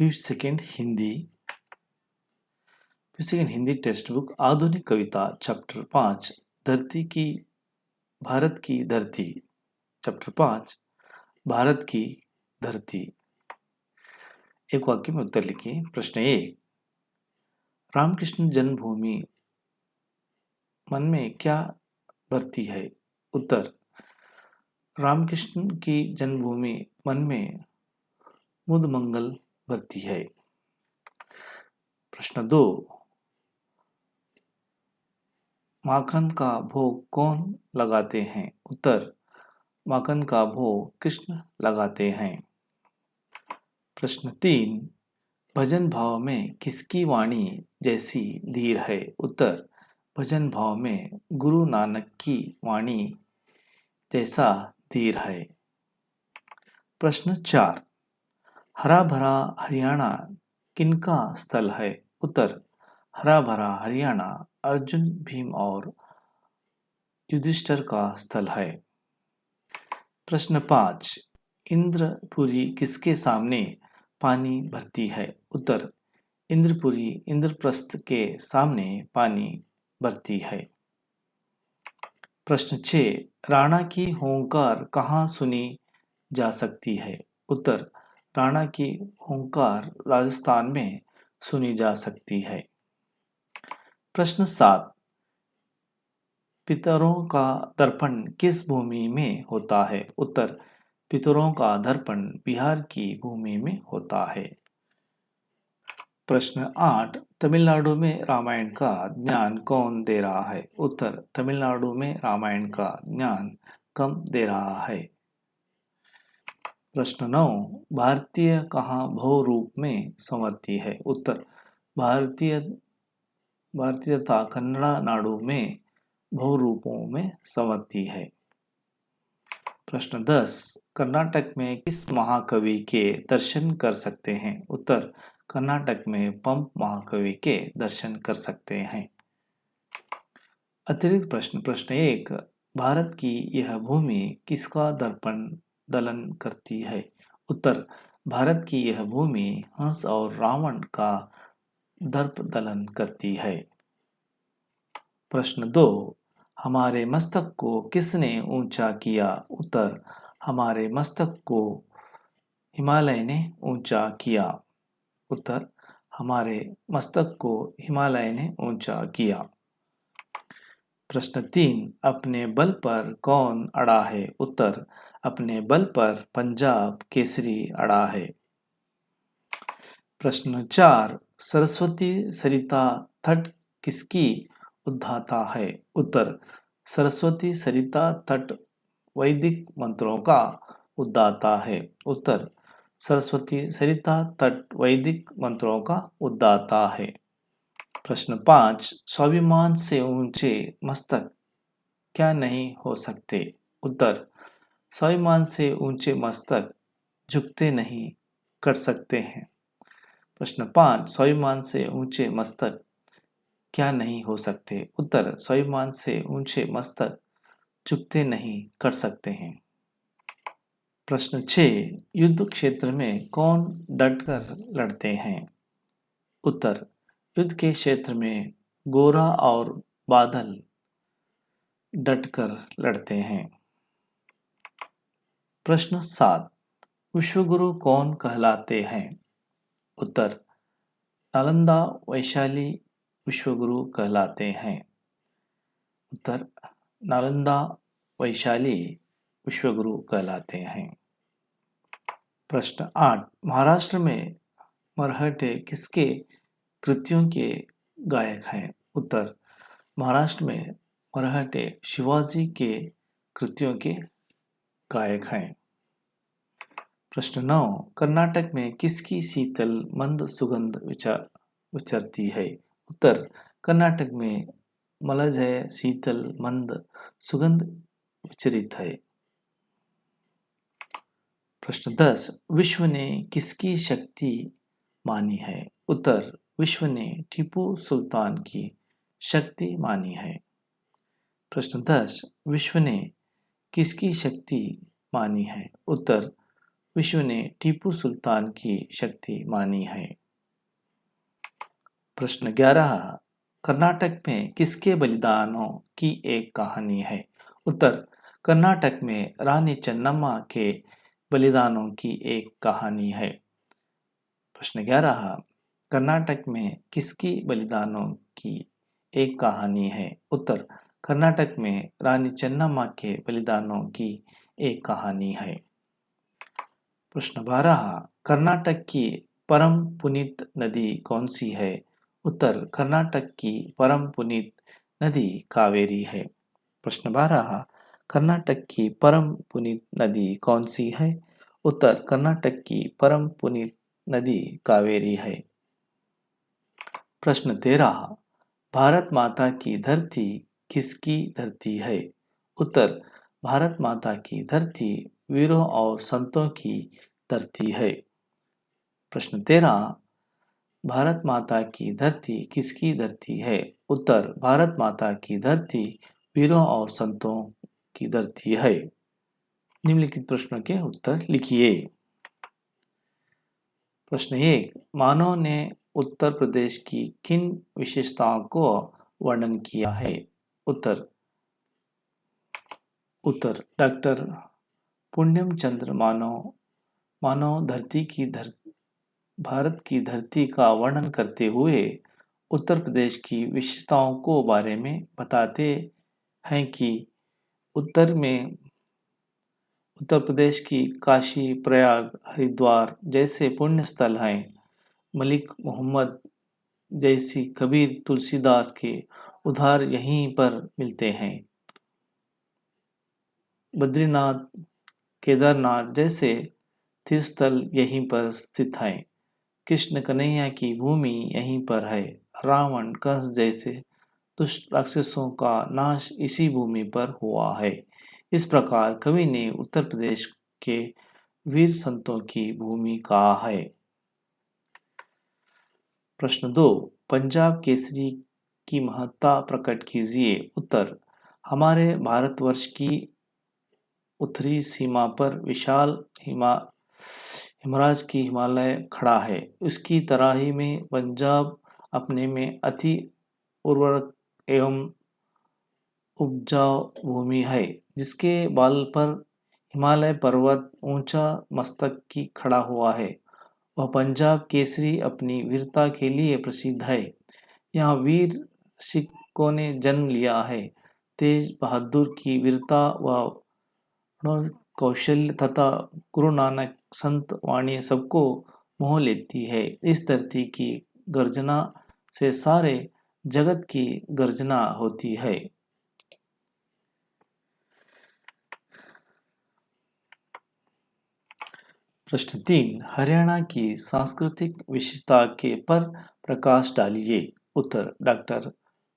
Second Hindi text book आधुनिक कविता chapter 5 धरती की भारत की धरती चैप्टर 5 भारत की धरती। एक वाक्य में उत्तर लिखिए। प्रश्न 1, रामकृष्ण जन्मभूमि मन में क्या भरती है? उत्तर, रामकृष्ण की जन्मभूमि मन में मुद मंगल भरती है। प्रश्न 2, माखन का भोग कौन लगाते हैं? उत्तर, माखन का भोग कृष्ण लगाते हैं। प्रश्न 3, भजन भाव में किसकी वाणी जैसी धीर है? उत्तर, भजन भाव में गुरु नानक की वाणी जैसा धीर है। प्रश्न 4, हरा भरा हरियाणा किनका स्थल है? उत्तर, हरा भरा हरियाणा अर्जुन, भीम और युधिष्ठिर का स्थल है। प्रश्न 5, इंद्रपुरी किसके सामने पानी भरती है? उत्तर, इंद्रपुरी इंद्रप्रस्थ के सामने पानी भरती है। प्रश्न 6, राणा की हुंकार कहाँ सुनी जा सकती है? उत्तर, राणा की हुंकार राजस्थान में सुनी जा सकती है। प्रश्न 7, पितरों का दर्पण किस भूमि में होता है? उत्तर, पितरों का दर्पण बिहार की भूमि में होता है। प्रश्न 8, तमिलनाडु में रामायण का ज्ञान कौन दे रहा है? उत्तर, तमिलनाडु में रामायण का ज्ञान कम दे रहा है। प्रश्न 9, भारतीय कहाँ भव रूप में संवरती है? उत्तर, भारतीयता कन्नड़ा नाडु में भव रूपों में संवरती है। प्रश्न 10, कर्नाटक में किस महाकवि के दर्शन कर सकते हैं? उत्तर, कर्नाटक में पंप महाकवि के दर्शन कर सकते हैं। अतिरिक्त प्रश्न 1, भारत की यह भूमि किसका दर्पण दलन करती है? उत्तर, भारत की यह भूमि हंस और रावण का दर्प दलन करती है। प्रश्न 2, हमारे मस्तक को किसने ऊंचा किया? उत्तर, हमारे मस्तक को हिमालय ने ऊंचा किया। उत्तर, हमारे मस्तक को हिमालय ने ऊंचा किया। प्रश्न 3, अपने बल पर कौन अड़ा है? उत्तर, अपने बल पर पंजाब केसरी अड़ा है। प्रश्न 4, सरस्वती सरिता तट किसकी उद्धाता है? उत्तर, सरस्वती सरिता तट वैदिक मंत्रों का उद्दाता है। उत्तर, सरस्वती सरिता तट वैदिक मंत्रों का उद्दाता है। प्रश्न 5, स्वाभिमान से ऊंचे मस्तक क्या नहीं हो सकते? उत्तर, स्वाभिमान से ऊंचे मस्तक झुकते नहीं कर सकते हैं। प्रश्न 5, स्वाभिमान से ऊंचे मस्तक क्या नहीं हो सकते? उत्तर, स्वाभिमान से ऊंचे मस्तक झुकते नहीं कर सकते हैं। प्रश्न 6, युद्ध क्षेत्र में कौन डटकर लड़ते हैं? उत्तर, युद्ध के क्षेत्र में गोरा और बादल डटकर लड़ते हैं। प्रश्न 7, विश्वगुरु कौन कहलाते हैं? उत्तर, नालंदा वैशाली विश्वगुरु कहलाते हैं। उत्तर, नालंदा वैशाली विश्वगुरु कहलाते हैं। प्रश्न 8, महाराष्ट्र में मरहटे किसके कृतियों के गायक हैं? उत्तर, महाराष्ट्र में मरहटे शिवाजी के कृतियों के गायक हैं। प्रश्न 9, कर्नाटक में किसकी शीतल मंद सुगंध विचरती है? उत्तर, कर्नाटक में मलजय शीतल मंद सुगंध विचरित है। प्रश्न 10, विश्व ने किसकी शक्ति मानी है? उत्तर, विश्व ने टीपू सुल्तान की शक्ति मानी है। प्रश्न 10, विश्व ने किसकी शक्ति मानी है? उत्तर, विश्व ने टीपू सुल्तान की शक्ति मानी है? प्रश्न 11, कर्नाटक में किसके बलिदानों की एक कहानी है? उत्तर, कर्नाटक में रानी चन्नम्मा के बलिदानों की एक कहानी है। प्रश्न 11, कर्नाटक में किसकी बलिदानों की एक कहानी है? उत्तर, कर्नाटक में रानी चन्नम्मा के बलिदानों की एक कहानी है। प्रश्न 12, कर्नाटक की परम पुनीत नदी कौन सी है? उत्तर, कर्नाटक की परम पुनीत नदी कावेरी है। प्रश्न 12, कर्नाटक की परम पुनीत नदी कौन सी है? उत्तर, कर्नाटक की परम पुनीत नदी कावेरी है। प्रश्न 13, भारत माता की धरती किसकी धरती है? उत्तर, भारत माता की धरती वीरों और संतों की धरती है। प्रश्न 13, भारत माता की धरती किसकी धरती है? उत्तर, भारत माता की धरती वीरों और संतों की धरती है। निम्नलिखित प्रश्नों के उत्तर लिखिए। प्रश्न 1, मानव ने उत्तर प्रदेश की किन विशेषताओं को वर्णन किया है? उत्तर, डॉक्टर पुण्यम चंद्र मानव भारत की धरती का वर्णन करते हुए उत्तर प्रदेश की विशेषताओं को बारे में बताते हैं कि उत्तर प्रदेश की काशी, प्रयाग, हरिद्वार जैसे पुण्य स्थल हैं। मलिक मोहम्मद जैसी कबीर, तुलसीदास के उद्धार यहीं पर मिलते हैं। बद्रीनाथ, केदारनाथ जैसे तीर्थस्थल यहीं पर स्थित हैं। कृष्ण कन्हैया की भूमि यहीं पर है। रावण, कंस जैसे दुष्ट राक्षसों का नाश इसी भूमि पर हुआ है। इस प्रकार कवि ने उत्तर प्रदेश के वीर संतों की भूमि कहा है। प्रश्न 2, पंजाब केसरी की महत्ता प्रकट कीजिए। उत्तर, हमारे भारतवर्ष की उत्तरी सीमा पर विशाल हिमराज की हिमालय खड़ा है। उसकी तराई में पंजाब अपने में अति उर्वरक एवं उपजाऊ भूमि है, जिसके बाल पर हिमालय पर्वत ऊंचा मस्तक की खड़ा हुआ है। वह पंजाब केसरी अपनी वीरता के लिए प्रसिद्ध है। यहाँ वीर सिखों ने जन्म लिया है। तेज बहादुर की वीरता व कौशल्य तथा गुरु नानक संत वाणी सबको मोह लेती है। इस धरती की गर्जना से सारे जगत की गर्जना होती है। प्रश्न 3, हरियाणा की सांस्कृतिक विशेषता के पर प्रकाश डालिए। उत्तर, डॉक्टर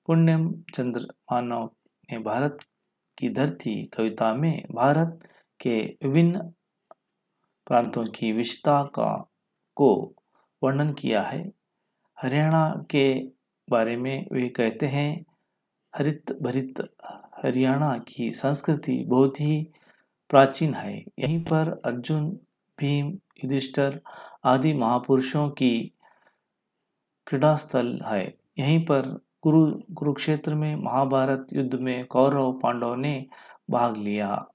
पुण्यम चंद्र मानव ने भारत की धरती कविता में भारत के विभिन्न प्रांतों की विशेषता को वर्णन किया है। हरियाणा के बारे में वे कहते हैं, हरित भरित हरियाणा की संस्कृति बहुत ही प्राचीन है। यहीं पर अर्जुन, भीम, युधिष्ठिर आदि महापुरुषों की क्रीड़ा स्थल है। यहीं पर कुरुक्षेत्र में महाभारत युद्ध में कौरव पांडव ने भाग लिया।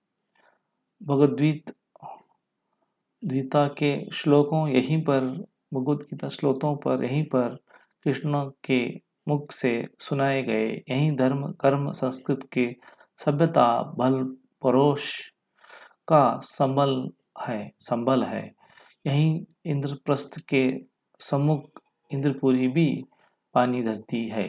गीता के श्लोकों यहीं पर भगवद गीता श्लोकों पर यहीं पर कृष्ण के मुख से सुनाए गए। यहीं धर्म, कर्म, संस्कृत के सभ्यता, बल, परोश का संबल है। यहीं इंद्रप्रस्थ के सम्मुख इंद्रपुरी भी पानी धरती है।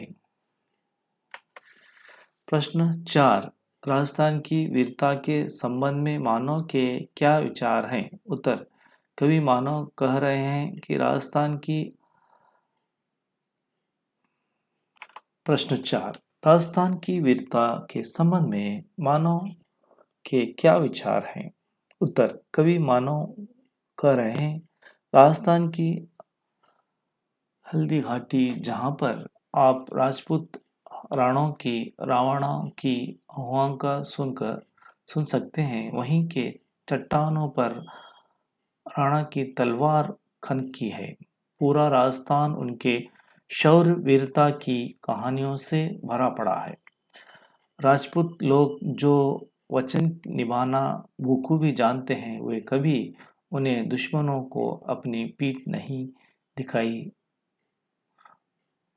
प्रश्न 4, राजस्थान की वीरता के संबंध में मानव के क्या विचार हैं? उत्तर, कवि मानव कह रहे हैं कि प्रश्न 4, राजस्थान की वीरता के संबंध में मानव के क्या विचार हैं? उत्तर, कवि मानव कह रहे हैं, राजस्थान की हल्दी घाटी, जहां पर आप राजपूत रावणों की आहुआं का सुन सकते हैं, वहीं के चट्टानों पर राणा की तलवार खनकी है। पूरा राजस्थान उनके शौर्य वीरता की कहानियों से भरा पड़ा है। राजपूत लोग जो वचन निभाना बखूबी जानते हैं, वे कभी उन्हें दुश्मनों को अपनी पीठ नहीं दिखाई।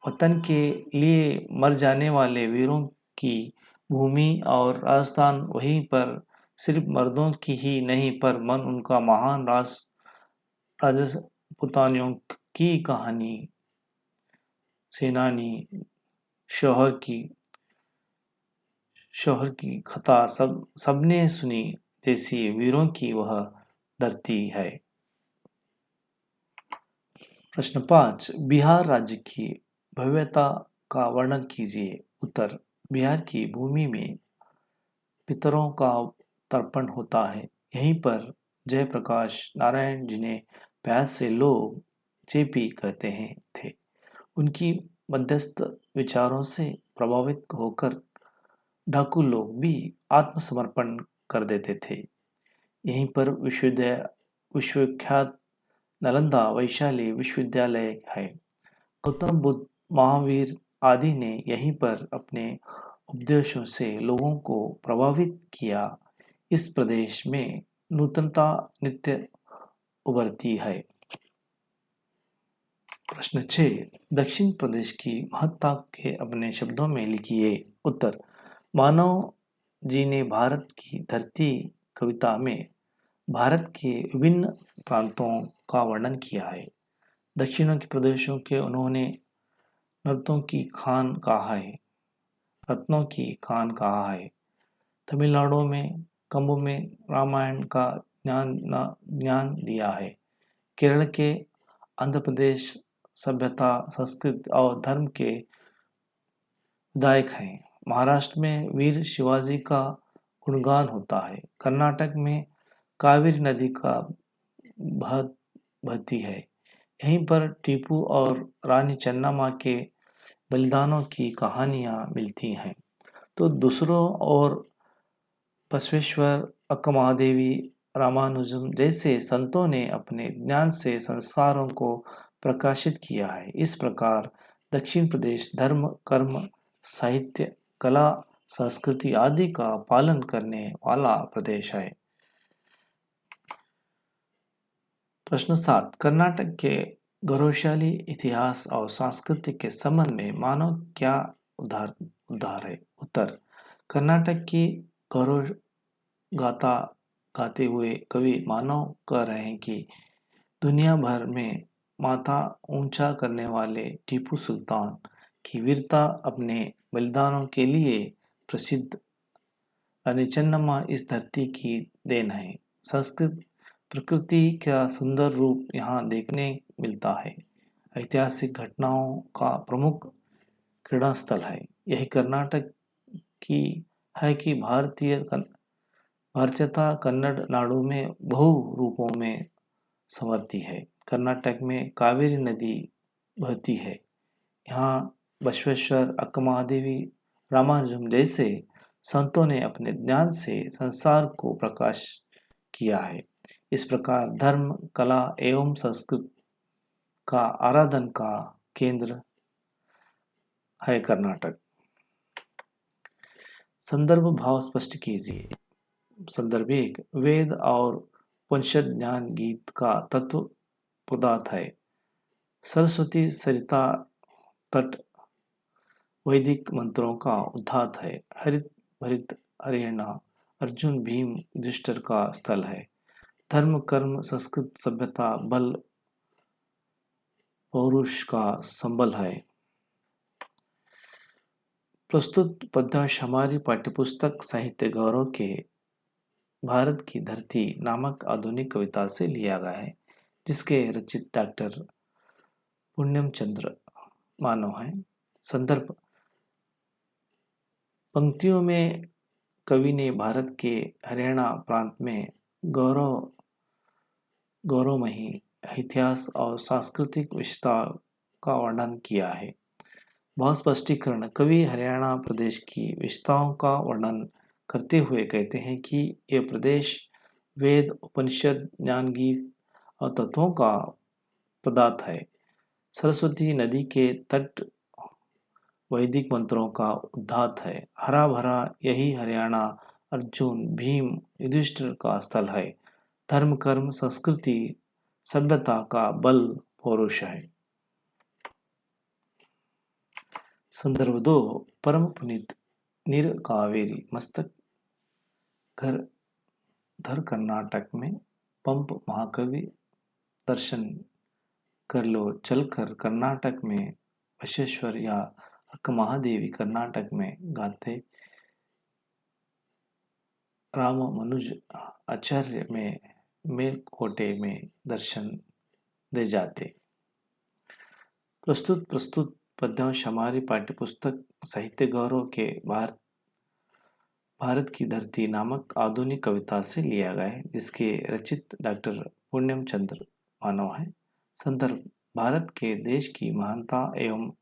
वतन के लिए मर जाने वाले वीरों की भूमि और राजस्थान वहीं पर सिर्फ मर्दों की ही नहीं पर मन उनका महान राजपुतानियों की कहानी, सेनानी, शौहर की शौहर की कथा सबने सुनी, जैसी वीरों की वह धरती है। प्रश्न 5, बिहार राज्य की भव्यता का वर्णन कीजिए। उत्तर, बिहार की भूमि में पितरों का तर्पण होता है। यहीं पर जयप्रकाश नारायण, जिन्हें प्यार से लोग जेपी कहते हैं, थे। उनकी मध्यस्थ विचारों से प्रभावित होकर डाकू लोग भी आत्मसमर्पण कर देते थे। यहीं पर विश्वविख्यात नालंदा वैशाली विश्वविद्यालय है। गौतम बुद्ध, महावीर आदि ने यहीं पर अपने उपदेशों से लोगों को प्रभावित किया। इस प्रदेश में नूतनता नित्य उभरती है। प्रश्न 6, दक्षिण प्रदेश की महत्ता के अपने शब्दों में लिखिए। उत्तर, मानव जी ने भारत की धरती कविता में भारत के विभिन्न प्रांतों का वर्णन किया है। दक्षिण के प्रदेशों के उन्होंने रत्नों की खान कहा है। रत्नों की खान कहा है। तमिलनाडु में कंबु में रामायण का ज्ञान दिया है। केरल के आंध्र प्रदेश सभ्यता, संस्कृत और धर्म के विधायक हैं। महाराष्ट्र में वीर शिवाजी का गुणगान होता है। कर्नाटक में कावेरी नदी का बहती है। यहीं पर टीपू और रानी चन्नामा के बलिदानों की कहानियां मिलती हैं। तो दूसरों और बसवेश्वर, अक्कमहादेवी, रामानुजम जैसे संतों ने अपने ज्ञान से संसारों को प्रकाशित किया है। इस प्रकार दक्षिण प्रदेश धर्म, कर्म, साहित्य, कला, संस्कृति आदि का पालन करने वाला प्रदेश है। प्रश्न 7, कर्नाटक के गौरवशाली इतिहास और संस्कृति के संबंध में मानव क्या उद्धार है। उत्तर, कर्नाटक की गौरव गाथा गाते हुए कवि मानव कह रहे हैं कि दुनिया भर में माथा ऊंचा करने वाले टीपू सुल्तान की वीरता अपने बलिदानों के लिए प्रसिद्ध रानी चन्नम्मा इस धरती की देन है। संस्कृत प्रकृति का सुंदर रूप यहाँ देखने मिलता है। ऐतिहासिक घटनाओं का प्रमुख क्रीड़ा स्थल है। यही कर्नाटक की है कि भारतीयता कन्नड़ नाडु में बहु रूपों में संवरती है। कर्नाटक में कावेरी नदी बहती है। यहाँ बसवेश्वर, अक्कमहादेवी, रामानुजम जैसे संतों ने अपने ज्ञान से संसार को प्रकाश किया है। इस प्रकार धर्म, कला एवं संस्कृत का आराधन का केंद्र है कर्नाटक। संदर्भ भाव स्पष्ट कीजिए। संदर्भ 1, वेद और उपनिषद ज्ञान गीत का तत्व पदार्थ है। सरस्वती सरिता तट वैदिक मंत्रों का उद्धात है। हरित भरित हरियाणा अर्जुन भीम युधिष्ठिर का स्थल है। धर्म, कर्म, संस्कृत सभ्यता, बल पौरुष का संबल है। प्रस्तुत पद्यांश हमारी पाठ्यपुस्तक साहित्य गौरव के भारत की धरती नामक आधुनिक कविता से लिया गया है, जिसके रचित डॉक्टर पुण्यम चंद्र मानव है। संदर्भ, पंक्तियों में कवि ने भारत के हरियाणा प्रांत में गौरवमयी इतिहास और सांस्कृतिक विशेषता का वर्णन किया है। भाव स्पष्टीकरण, कवि हरियाणा प्रदेश की विशेषताओं का वर्णन करते हुए कहते हैं कि यह प्रदेश वेद, उपनिषद, ज्ञान गीत और तत्वों का पदार्थ है। सरस्वती नदी के तट वैदिक मंत्रों का उद्धात है। हरा भरा यही हरियाणा अर्जुन भीम युधिष्ठिर का स्थल है। धर्म कर्म संस्कृति सभ्यता का बल पौरुष है। संदर्भ 2 परम पुनीत नीर कावेरी मस्तक घर धर कर्नाटक में पंप महाकवि दर्शन कर लो चलकर कर्नाटक में बसवेश्वर या अक्क महादेवी कर्नाटक में गाते राम मनुज आचार्य में मेलकोटे में दर्शन दे जाते। प्रस्तुत पद्यांश हमारी पाठ्यपुस्तक साहित्य गौरव के भारत की धरती नामक आधुनिक कविता से लिया गया है, जिसके रचित डॉक्टर पूर्णम चंद्र मानव है। संदर्भ भारत के देश की महानता एवं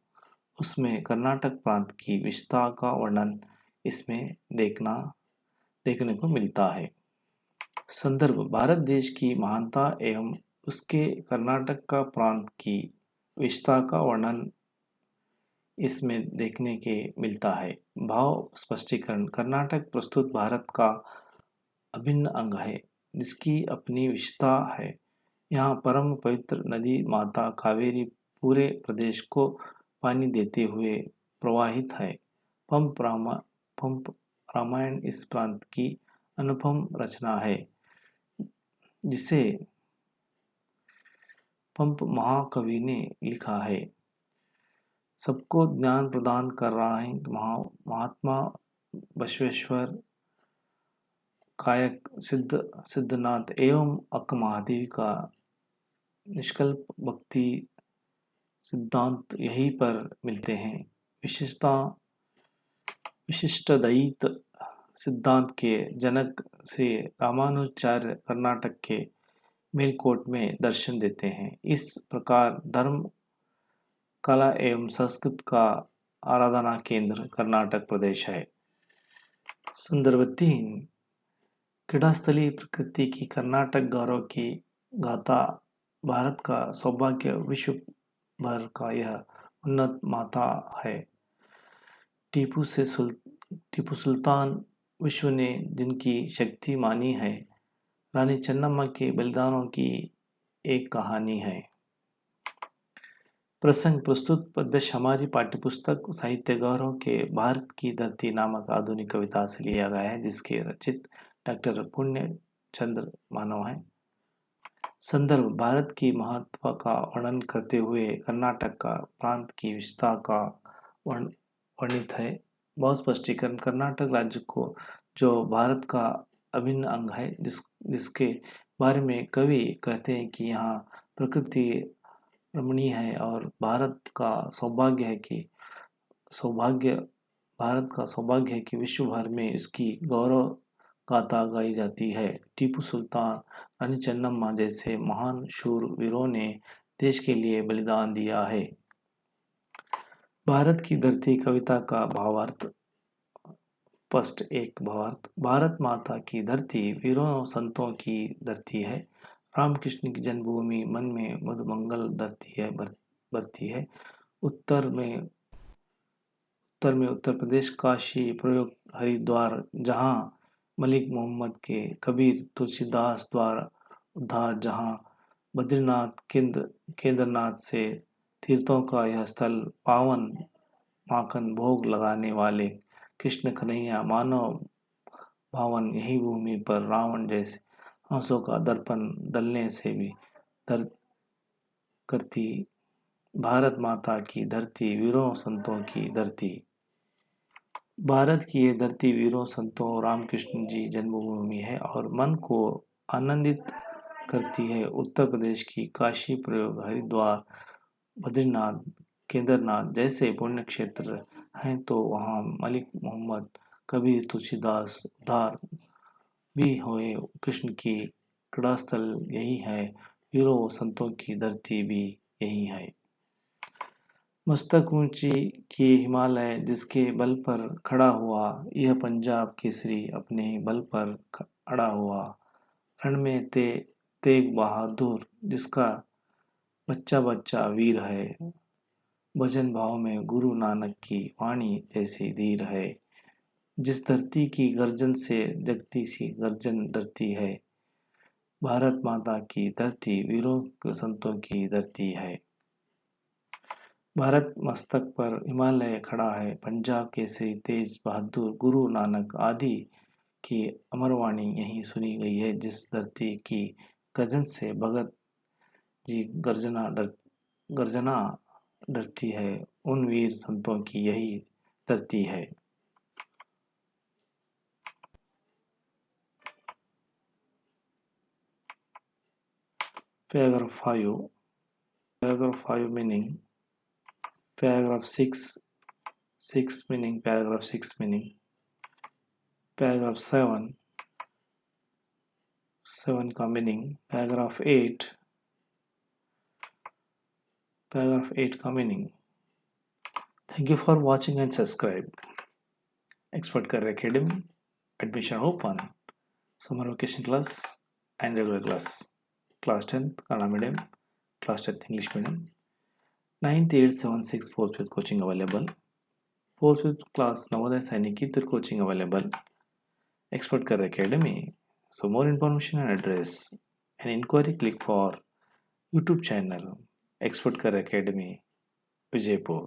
उसमें कर्नाटक प्रांत की विशेषता का वर्णन इसमें देखने को मिलता है। संदर्भ भारत देश की महानता एवं उसके कर्नाटक का प्रांत की विशेषता का वर्णन इसमें देखने के मिलता है। भाव स्पष्टीकरण कर्नाटक प्रस्तुत भारत का अभिन्न अंग है, जिसकी अपनी विशेषता है। यहाँ परम पवित्र नदी माता कावेरी पूरे प्रदेश को पानी देते हुए प्रवाहित है। पंप रामायण इस प्रांत की अनुपम रचना है, जिसे पंप महाकवि ने लिखा है। सबको ज्ञान प्रदान कर रहा है महात्मा बसवेश्वर कायक सिद्धनाथ एवं अक्क महादेवी का निष्कल्प भक्ति सिद्धांत यहीं पर मिलते हैं। विशिष्टाद्वैत सिद्धांत के जनक श्री रामानुजाचार्य कर्नाटक के मेलकोट में दर्शन देते हैं। इस प्रकार धर्म कला एवं संस्कृत का आराधना केंद्र कर्नाटक प्रदेश है। संदर्भ 3 क्रीड़ास्थलीय प्रकृति की कर्नाटक गौरव की गाथा भारत का सौभाग्य विश्व भर का यह उन्नत माता है। टीपू सुल्तान विश्व ने जिनकी शक्ति मानी है, रानी चन्नम्मा के बलिदानों की एक कहानी है। प्रसंग प्रस्तुत पद्य हमारी पाठ्यपुस्तक साहित्य गौरव के भारत की धरती नामक आधुनिक कविता से लिया गया है, जिसके रचित डॉक्टर पुण्य चंद्र मानव है। संदर्भ भारत की महत्व का वर्णन करते हुए कर्नाटक का प्रांत की विशेषता का वर्णित है। बहुत स्पष्टीकरण कर्नाटक राज्य को जो भारत का अभिन्न अंग है, जिसके बारे में कवि कहते हैं कि यहाँ प्रकृति रमणीय है और भारत का सौभाग्य है कि विश्व भर में इसकी गौरव गाथा गाई जाती है। टीपू सुल्तान रानी चन्नम्मा जैसे महान शूर वीरों ने देश के लिए बलिदान दिया है। भारत की धरती कविता का भावार्थ स्पष्ट एक भावार्थ भारत माता की धरती वीरों संतों की धरती है। रामकृष्ण की जन्मभूमि मन में मधुमंगल बरती है। उत्तर में उत्तर प्रदेश काशी प्रयोग हरिद्वार, जहाँ मलिक मोहम्मद के कबीर तुलसीदास द्वारा उद्धार, जहाँ बद्रीनाथ केदारनाथ से तीर्थों का यह स्थल पावन, माखन भोग लगाने वाले कृष्ण कन्हैया मानव भावन, यही भूमि पर रावण जैसे आंसू का दर्पण दलने से भी दर्द करती भारत माता की धरती वीरों संतों की धरती। भारत की ये धरती वीरों संतों रामकृष्ण जी जन्मभूमि है और मन को आनंदित करती है। उत्तर प्रदेश की काशी प्रयोग हरिद्वार बद्रीनाथ केदारनाथ जैसे पुण्य क्षेत्र हैं, तो वहाँ मलिक मोहम्मद कबीर तुलसीदास उद्धार भी हुए। कृष्ण की क्रीड़ास्थल यही है, वीरों संतों की धरती भी यही है। मस्तक ऊंची किए हिमालय जिसके बल पर खड़ा हुआ, यह पंजाब केसरी अपने बल पर अड़ा हुआ। रण में ते तेग बहादुर जिसका बच्चा बच्चा वीर है, भजन भाव में गुरु नानक की वाणी जैसी धीर है, जिस धरती की गर्जन से जगती सी गर्जन डरती है, भारत माता की धरती वीरों संतों की धरती है। भारत मस्तक पर हिमालय खड़ा है, पंजाब केसरी तेज बहादुर गुरु नानक आदि की अमरवाणी यहीं सुनी गई है। जिस धरती की गर्जन से भगत जी गर्जना डरती है, उन वीर संतों की यही धरती है। Paragraph 5. Paragraph 5 meaning. Paragraph 6. 6 meaning. Paragraph 6 meaning. Paragraph 7. 7 का meaning. Paragraph 8. Paragraph 8 का meaning. Thank you for watching and subscribe. Expert Career Academy. Admission open. Summer vacation class and regular class. Class 10th Kannada medium. Class 10th English medium. 9th 8th 7th 6th 4th 5th coaching available. 4th 5th class Navodaya Sainik Youth coaching available. Expert Career Academy. So more information and address and inquiry click for YouTube channel Expert Career Academy Vijaypur.